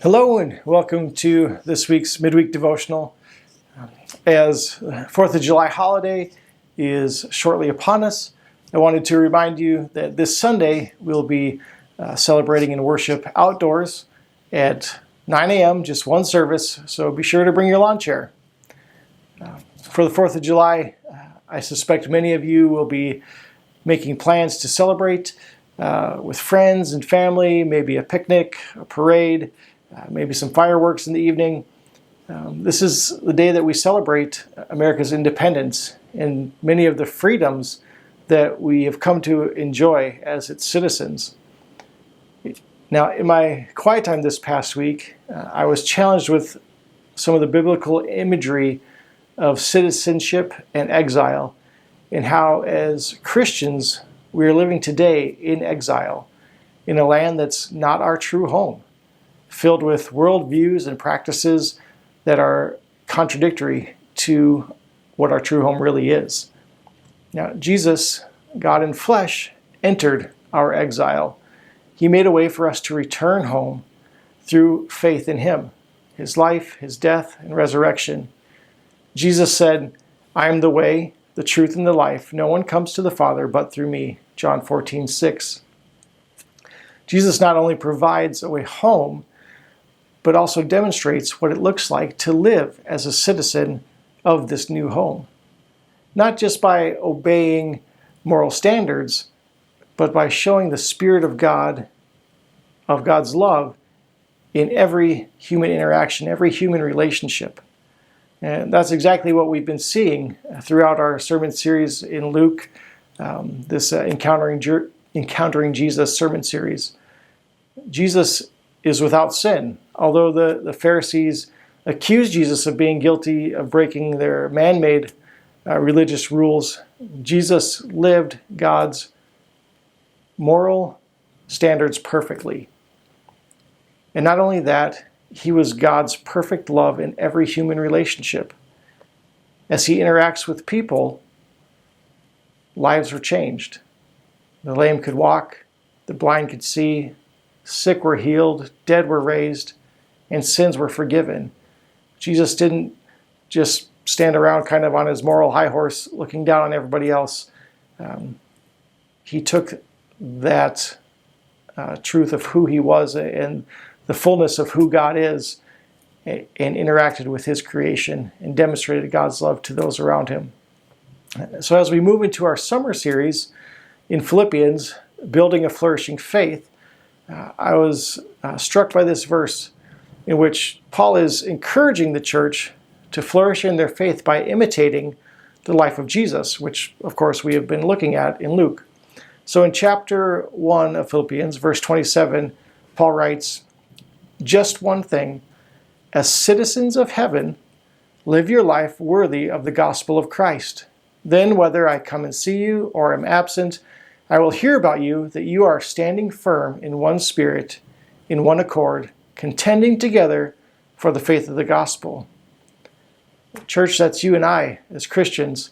Hello and welcome to this week's midweek devotional. As 4th of July holiday is shortly upon us, I wanted to remind you that this Sunday we'll be celebrating and worship outdoors at 9 a.m., just one service, so be sure to bring your lawn chair. For the 4th of July, I suspect many of you will be making plans to celebrate with friends and family, maybe a picnic, a parade, maybe some fireworks in the evening. This is the day that we celebrate America's independence and many of the freedoms that we have come to enjoy as its citizens. Now, in my quiet time this past week, I was challenged with some of the biblical imagery of citizenship and exile, and how, as Christians, we are living today in exile, in a land that's not our true home, filled with worldviews and practices that are contradictory to what our true home really is. Now, Jesus, God in flesh, entered our exile. He made a way for us to return home through faith in Him, His life, His death, and resurrection. Jesus said, "I am the way, the truth, and the life. No one comes to the Father but through me." John 14:6. Jesus not only provides a way home, but also demonstrates what it looks like to live as a citizen of this new home. Not just by obeying moral standards, but by showing the Spirit of God, of God's love, in every human interaction, every human relationship. And that's exactly what we've been seeing throughout our sermon series in Luke, this Encountering Jesus sermon series. Jesus is without sin. Although the Pharisees accused Jesus of being guilty of breaking their man-made religious rules, Jesus lived God's moral standards perfectly. And not only that, He was God's perfect love in every human relationship. As He interacts with people, lives were changed. The lame could walk, the blind could see, sick were healed, dead were raised, and sins were forgiven. Jesus didn't just stand around kind of on His moral high horse looking down on everybody else. He took that truth of who He was and the fullness of who God is and interacted with His creation and demonstrated God's love to those around Him. So as we move into our summer series in Philippians, Building a Flourishing Faith, I was struck by this verse in which Paul is encouraging the church to flourish in their faith by imitating the life of Jesus, which, of course, we have been looking at in Luke. So in chapter 1 of Philippians, verse 27, Paul writes, "Just one thing, as citizens of heaven, live your life worthy of the gospel of Christ. Then, whether I come and see you or am absent, I will hear about you that you are standing firm in one spirit, in one accord, contending together for the faith of the gospel." Church, that's you and I as Christians,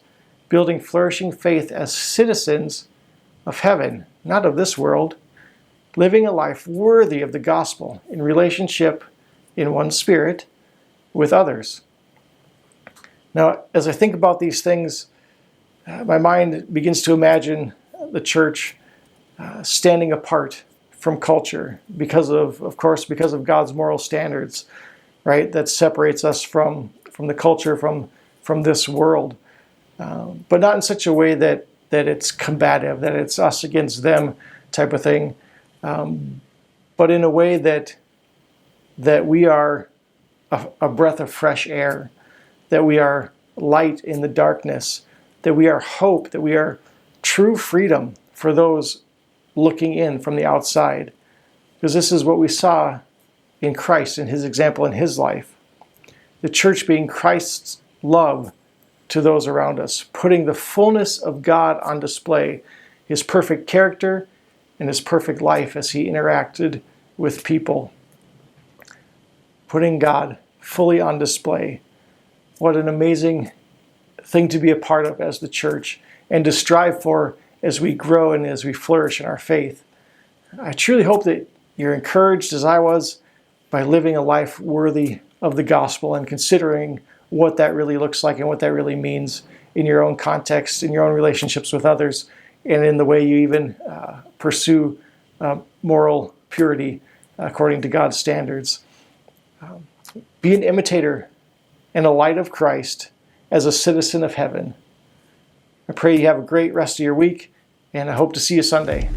building flourishing faith as citizens of heaven, not of this world, living a life worthy of the gospel in relationship in one spirit with others. Now, as I think about these things, my mind begins to imagine the church standing apart from culture because of course, because of God's moral standards, right? That separates us from the culture, from this world, but not in such a way that it's combative, that it's us against them type of thing, but in a way that we are a breath of fresh air, that we are light in the darkness, that we are hope, that we are true freedom for those looking in from the outside. Because this is what we saw in Christ, in His example in His life. The church being Christ's love to those around us, putting the fullness of God on display, His perfect character and His perfect life as He interacted with people. Putting God fully on display. What an amazing thing to be a part of as the church and to strive for as we grow and as we flourish in our faith. I truly hope that you're encouraged as I was by living a life worthy of the gospel and considering what that really looks like and what that really means in your own context, in your own relationships with others, and in the way you even pursue moral purity according to God's standards. Be an imitator and a light of Christ as a citizen of heaven. I pray you have a great rest of your week, and I hope to see you Sunday.